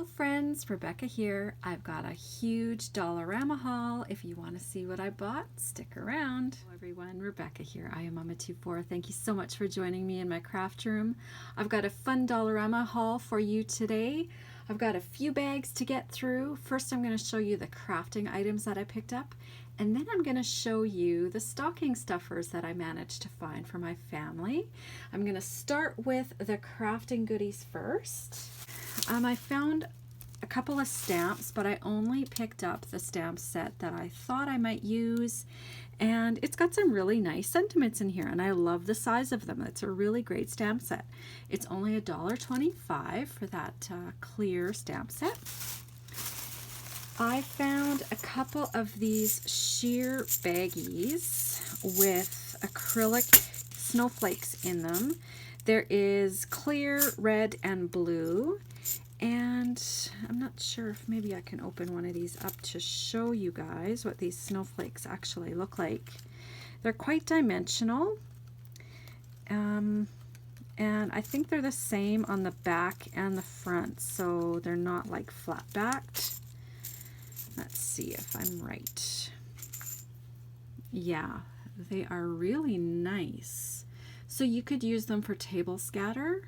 Hello friends, Rebecca here. I've got a huge Dollarama haul. If you want to see what I bought, stick around. Hello everyone, Rebecca here. I am Mama24. Thank you so much for joining me in my craft room. I've got a fun Dollarama haul for you today. I've got a few bags to get through. First I'm going to show you the crafting items that I picked up, and then I'm going to show you the stocking stuffers that I managed to find for my family. I'm going to start with the crafting goodies first. I found a couple of stamps, but I only picked up the stamp set that I thought I might use, and it's got some really nice sentiments in here, and I love the size of them. It's a really great stamp set. It's only $1.25 for that clear stamp set. I found a couple of these sheer baggies with acrylic snowflakes in them. There is clear, red, and blue. And I'm not sure if maybe I can open one of these up to show you guys what these snowflakes actually look like. They're quite dimensional. And I think they're the same on the back and the front, so they're not like flat backed. Let's see if I'm right. Yeah, they are really nice. So you could use them for table scatter.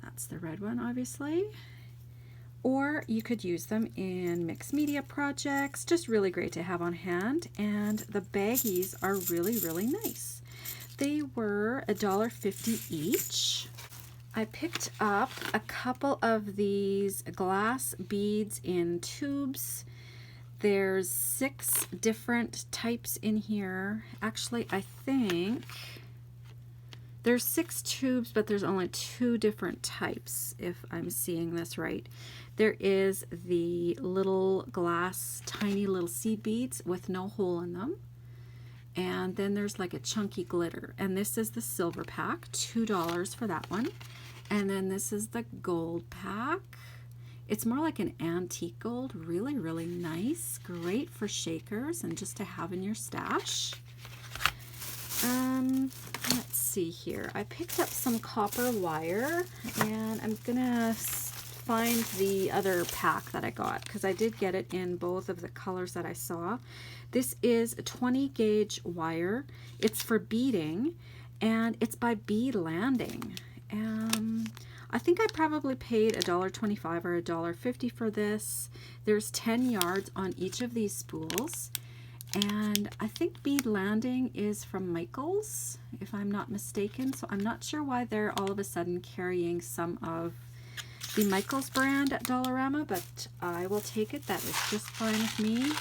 That's the red one, obviously. Or you could use them in mixed media projects. Just really great to have on hand. And the baggies are really, really nice. They were $1.50 each. I picked up a couple of these glass beads in tubes. There's 6 different types in here. Actually, I think there's 6 tubes, but there's only 2 different types, if I'm seeing this right. There is the little glass, tiny little seed beads with no hole in them. And then there's like a chunky glitter. And this is the silver pack, $2 for that one. And then this is the gold pack. It's more like an antique gold, really, really nice. Great for shakers and just to have in your stash. Let's see here. I picked up some copper wire, and I'm gonna find the other pack that I got because I did get it in both of the colors that I saw. This is a 20 gauge wire. It's for beading, and it's by Bead Landing. I think I probably paid $1.25 or $1.50 for this. There's 10 yards on each of these spools. And I think Bead Landing is from Michaels, if I'm not mistaken. So I'm not sure why they're all of a sudden carrying some of the Michaels brand at Dollarama, but I will take it. That is just fine with me.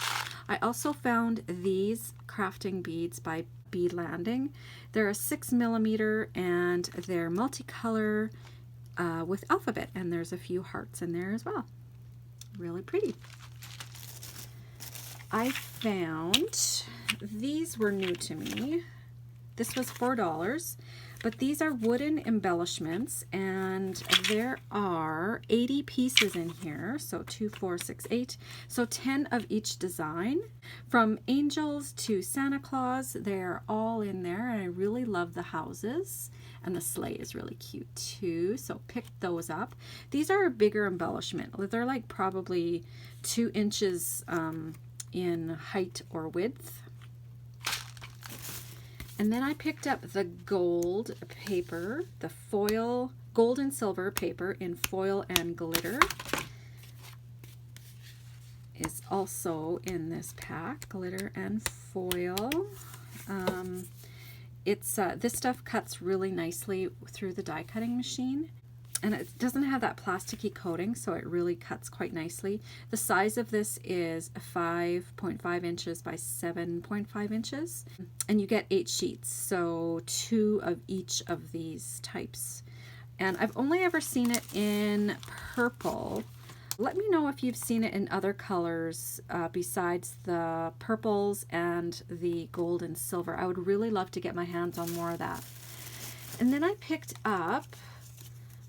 I also found these crafting beads by Bead Landing. They're a 6mm and they're multicolor with alphabet, and there's a few hearts in there as well. Really pretty. I found, these were new to me. This was $4, but these are wooden embellishments, and there are 80 pieces in here. So 2, 4, 6, 8. So 10 of each design. From angels to Santa Claus, they're all in there, and I really love the houses. And the sleigh is really cute too, so pick those up. These are a bigger embellishment. They're like probably 2 inches in height or width. And then I picked up the gold paper, the foil, gold and silver paper in foil and glitter is also in this pack, glitter and foil. This stuff cuts really nicely through the die cutting machine, and it doesn't have that plasticky coating, so it really cuts quite nicely. The size of this is 5.5 inches by 7.5 inches, and you get 8 sheets, so 2 of each of these types. And I've only ever seen it in purple. Let me know if you've seen it in other colors besides the purples and the gold and silver. I would really love to get my hands on more of that. And then I picked up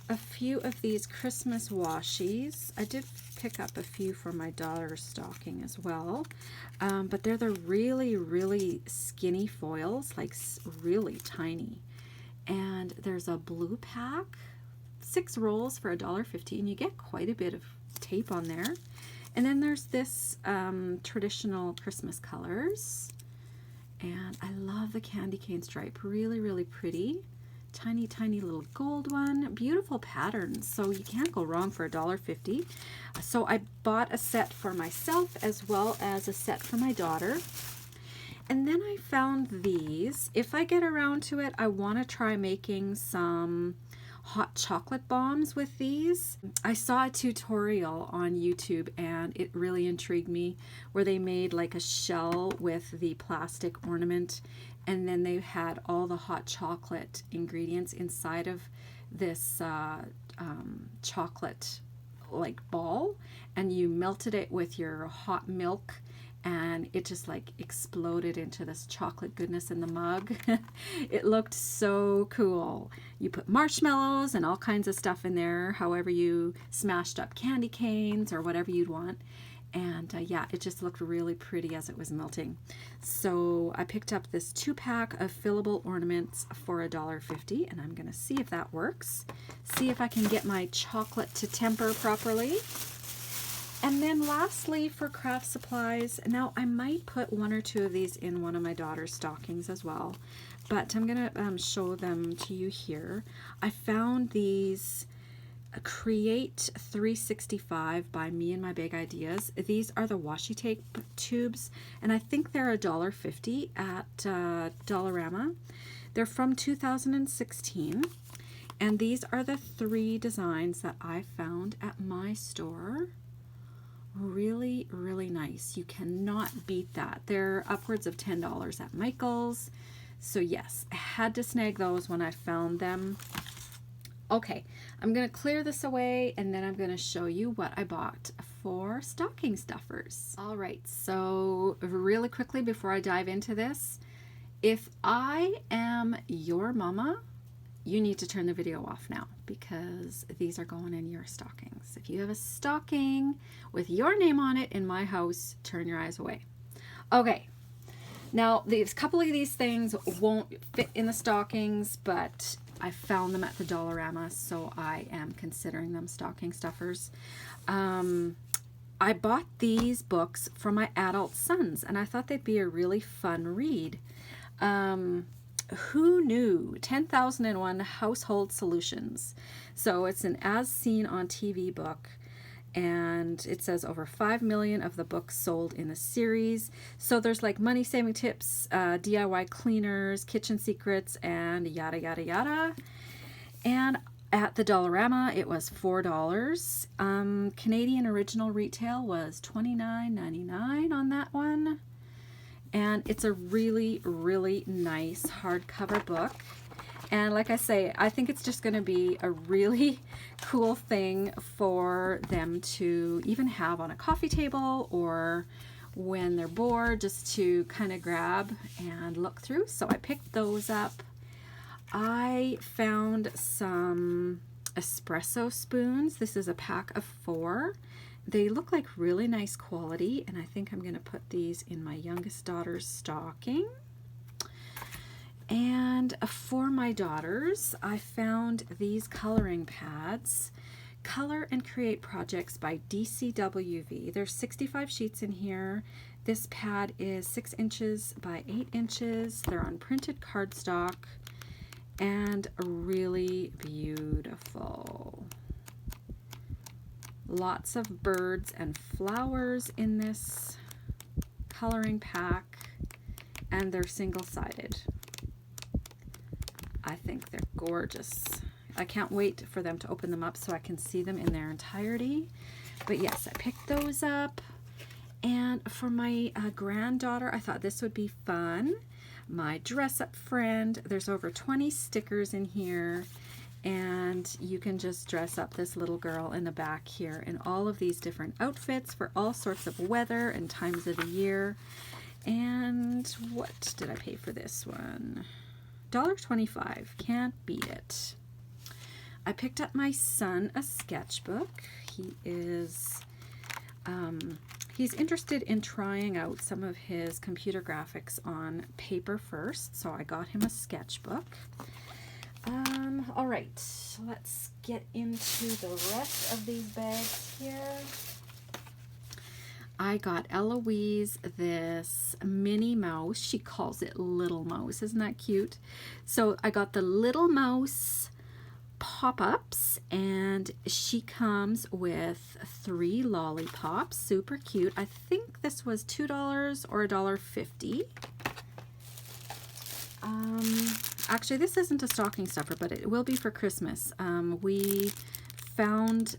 a few of these Christmas washies. I did pick up a few for my daughter's stocking as well, but they're the really, really skinny foils, like really tiny. And there's a blue pack, 6 rolls for $1.50, and you get quite a bit of tape on there. And then there's this traditional Christmas colors, and I love the candy cane stripe, really, really pretty. Tiny, tiny little gold one. Beautiful patterns, so you can't go wrong for $1.50. So I bought a set for myself as well as a set for my daughter. And then I found these. If I get around to it, I want to try making some hot chocolate bombs with these. I saw a tutorial on YouTube and it really intrigued me, where they made like a shell with the plastic ornament, and then they had all the hot chocolate ingredients inside of this chocolate like ball, and you melted it with your hot milk, and it just like exploded into this chocolate goodness in the mug. It looked so cool. You put marshmallows and all kinds of stuff in there, however you smashed up candy canes or whatever you'd want. And yeah, it just looked really pretty as it was melting. So I picked up this 2-pack of fillable ornaments for $1.50, and I'm gonna see if that works. See if I can get my chocolate to temper properly. And then lastly, for craft supplies, now I might put 1 or 2 of these in one of my daughter's stockings as well, but I'm gonna show them to you here. I found these Create 365 by Me and My Big Ideas. These are the washi tape tubes, and I think they're $1.50 at Dollarama. They're from 2016, and these are the 3 designs that I found at my store. Really, really nice. You cannot beat that. They're upwards of $10 at Michael's. So yes, I had to snag those when I found them. Okay, I'm going to clear this away, and then I'm going to show you what I bought for stocking stuffers. All right, so really quickly before I dive into this, if I am your mama, you need to turn the video off now, because these are going in your stockings. If you have a stocking with your name on it in my house, turn your eyes away. Okay, now these couple of these things won't fit in the stockings, but I found them at the Dollarama, so I am considering them stocking stuffers. I bought these books for my adult sons, and I thought they'd be a really fun read. Who knew? 10,001 Household Solutions. So it's an as seen on TV book, and it says over 5 million of the books sold in the series. So there's like money saving tips, DIY cleaners, kitchen secrets, and yada yada yada. And at the Dollarama it was $4. Canadian original retail was $29.99 on that one. And it's a really, really nice hardcover book. And like I say, I think it's just going to be a really cool thing for them to even have on a coffee table, or when they're bored, just to kind of grab and look through. So I picked those up. I found some espresso spoons. This is a pack of 4. They look like really nice quality, and I think I'm going to put these in my youngest daughter's stocking. And for my daughters, I found these coloring pads, Color and Create Projects by DCWV. There's 65 sheets in here. This pad is 6 inches by 8 inches. They're on printed cardstock and really beautiful. Lots of birds and flowers in this coloring pack, and they're single-sided. I think they're gorgeous. I can't wait for them to open them up so I can see them in their entirety. But yes, I picked those up. And for my granddaughter, I thought this would be fun. My dress-up friend. There's over 20 stickers in here. And you can just dress up this little girl in the back here in all of these different outfits for all sorts of weather and times of the year. And what did I pay for this one? $1.25. Can't beat it. I picked up my son a sketchbook. He is he's interested in trying out some of his computer graphics on paper first, so I got him a sketchbook. All right, let's get into the rest of these bags here. I got Eloise this Minnie Mouse. She calls it Little Mouse. Isn't that cute? So I got the Little Mouse pop-ups, and she comes with 3 lollipops. Super cute. I think this was $2 or $1.50. Actually, this isn't a stocking stuffer, but it will be for Christmas. We found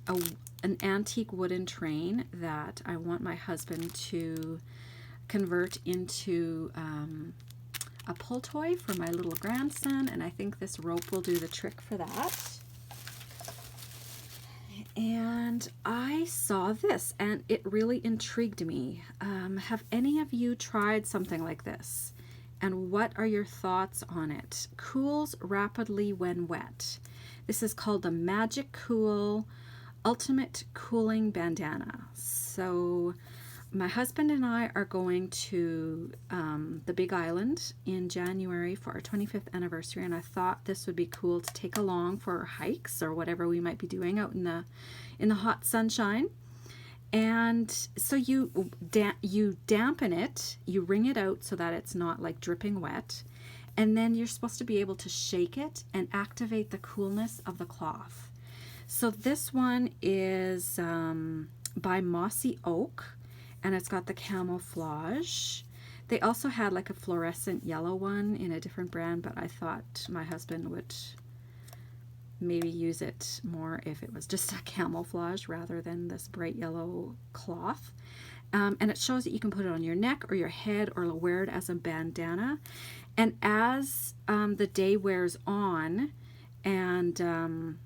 an antique wooden train that I want my husband to convert into a pull toy for my little grandson, and I think this rope will do the trick for that. And I saw this and it really intrigued me. Have any of you tried something like this? And what are your thoughts on it? Cools rapidly when wet. This is called the Magic Cool Ultimate Cooling Bandana. So my husband and I are going to the Big Island in January for our 25th anniversary, and I thought this would be cool to take along for hikes or whatever we might be doing out in the hot sunshine. And so you dampen it, you wring it out so that it's not like dripping wet, and then you're supposed to be able to shake it and activate the coolness of the cloth. So this one is by Mossy Oak, and it's got the camouflage. They also had like a fluorescent yellow one in a different brand, but I thought my husband would maybe use it more if it was just a camouflage rather than this bright yellow cloth. And it shows that you can put it on your neck or your head or wear it as a bandana. And as the day wears on and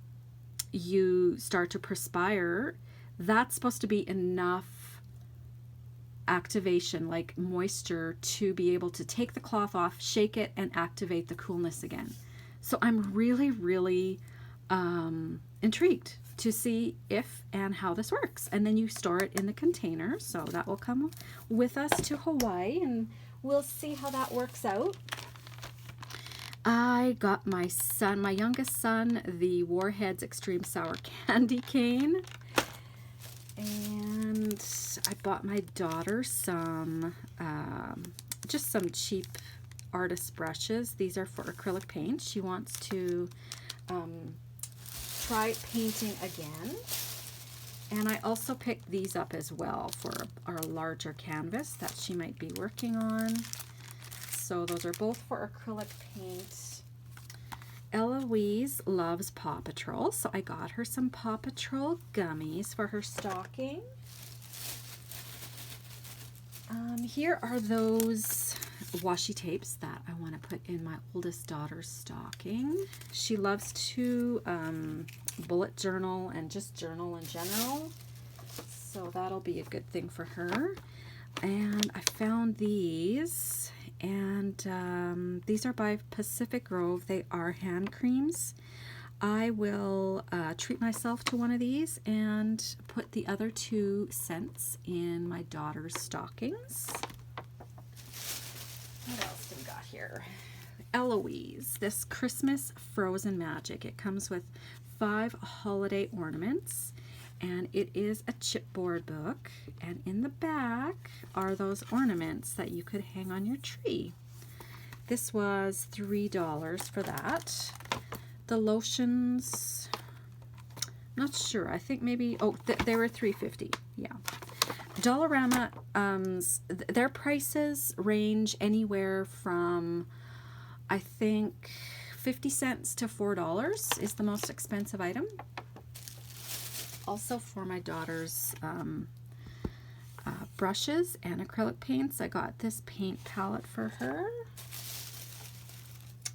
you start to perspire, that's supposed to be enough activation, like moisture, to be able to take the cloth off, shake it, and activate the coolness again. So I'm really, really intrigued to see if and how this works. And then you store it in the container, so that will come with us to Hawaii, and we'll see how that works out. I got my youngest son, the Warheads Extreme Sour Candy Cane. And I bought my daughter some, just some cheap artist brushes. These are for acrylic paint. She wants to try painting again. And I also picked these up as well for our larger canvas that she might be working on. So those are both for acrylic paint. Eloise loves Paw Patrol, so I got her some Paw Patrol gummies for her stocking. Here are those washi tapes that I want to put in my oldest daughter's stocking. She loves to bullet journal and just journal in general, so that'll be a good thing for her. And I found these, and these are by Pacific Grove. They are hand creams. I will treat myself to one of these and put the other 2 scents in my daughter's stockings. What else do we got here? Eloise, this Christmas Frozen Magic. It comes with 5 holiday ornaments, and it is a chipboard book, and in the back are those ornaments that you could hang on your tree. This was $3 for that. The lotions, not sure, I think maybe, oh, they were $3.50, yeah. Dollarama, their prices range anywhere from, I think, 50 cents to $4 is the most expensive item. Also for my daughter's brushes and acrylic paints, I got this paint palette for her.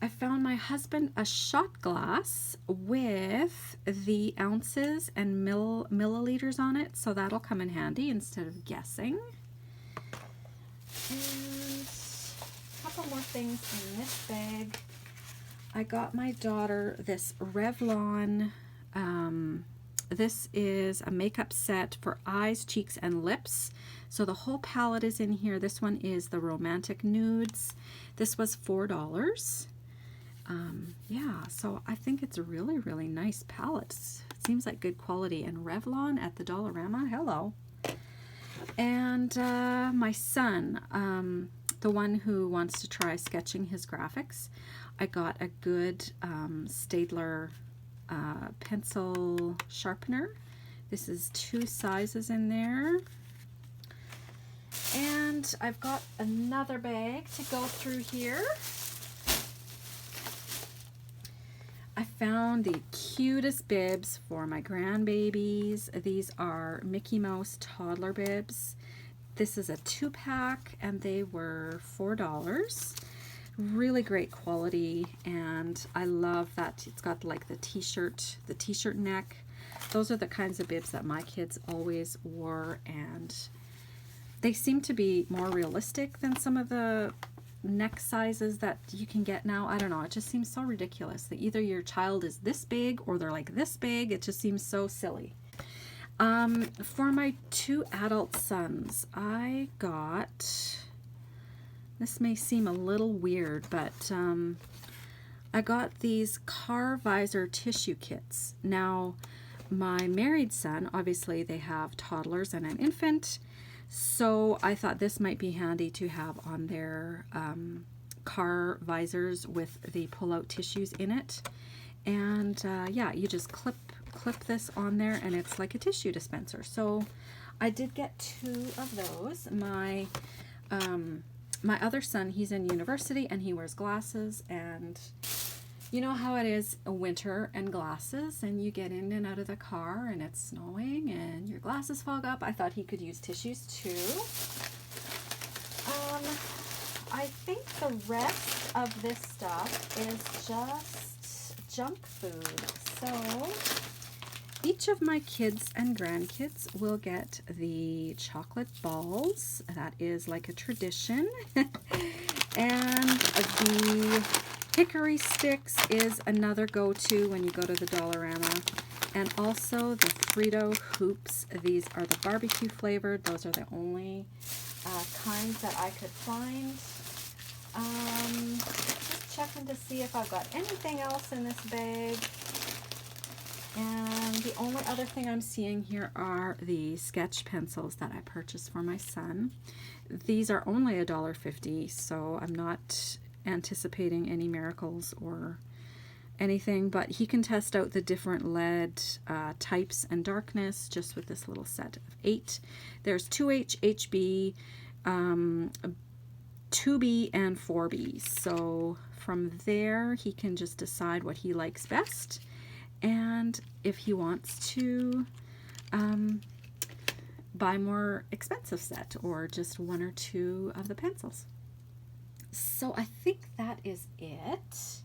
I found my husband a shot glass with the ounces and milliliters on it, so that'll come in handy instead of guessing. And a couple more things in this bag. I got my daughter this Revlon, this is a makeup set for eyes, cheeks, and lips. So the whole palette is in here. This one is the Romantic Nudes. This was $4. Yeah, so I think it's a really, really nice palette. It seems like good quality. And Revlon at the Dollarama, hello. And my son, the one who wants to try sketching his graphics, I got a good Staedtler pencil sharpener. This is 2 sizes in there. And I've got another bag to go through here. I found the cutest bibs for my grandbabies. These are Mickey Mouse toddler bibs. This is a 2-pack and they were $4. Really great quality, and I love that it's got like the t-shirt neck. Those are the kinds of bibs that my kids always wore, and they seem to be more realistic than some of the neck sizes that you can get now. I don't know, it just seems so ridiculous that either your child is this big or they're like this big. It just seems so silly. For my 2 adult sons, I got, this may seem a little weird, but I got these car visor tissue kits. Now, my married son, obviously they have toddlers and an infant, so I thought this might be handy to have on their car visors with the pull-out tissues in it. And yeah, you just clip this on there and it's like a tissue dispenser. So I did get 2 of those. My my other son, he's in university and he wears glasses, and you know how it is, a winter and glasses, and you get in and out of the car and it's snowing and your glasses fog up. I thought he could use tissues too. I think the rest of this stuff is just junk food. So each of my kids and grandkids will get the chocolate balls. That is like a tradition. And the hickory sticks is another go-to when you go to the Dollarama. And also the Frito hoops. These are the barbecue flavored. Those are the only kinds that I could find. Just checking to see if I've got anything else in this bag. And the only other thing I'm seeing here are the sketch pencils that I purchased for my son. These are only $1.50, so I'm not anticipating any miracles or anything, but he can test out the different lead types and darkness just with this little set of 8. There's 2H, HB, 2B, and 4B. So from there, he can just decide what he likes best. And if he wants to buy more expensive set or just 1 or 2 of the pencils. So I think that is it.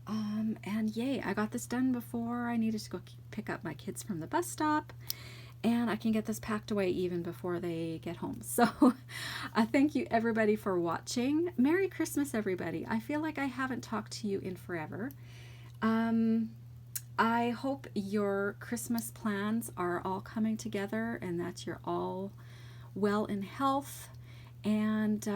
And yay, I got this done before I needed to go pick up my kids from the bus stop, and I can get this packed away even before they get home. So thank you everybody for watching. Merry Christmas, everybody. I feel like I haven't talked to you in forever. I hope your Christmas plans are all coming together and that you're all well in health. And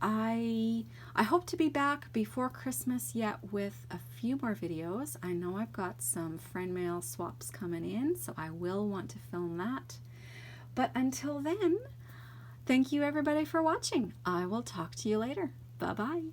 I hope to be back before Christmas yet with a few more videos. I know I've got some friend mail swaps coming in, so I will want to film that. But until then, thank you everybody for watching. I will talk to you later. Bye-bye.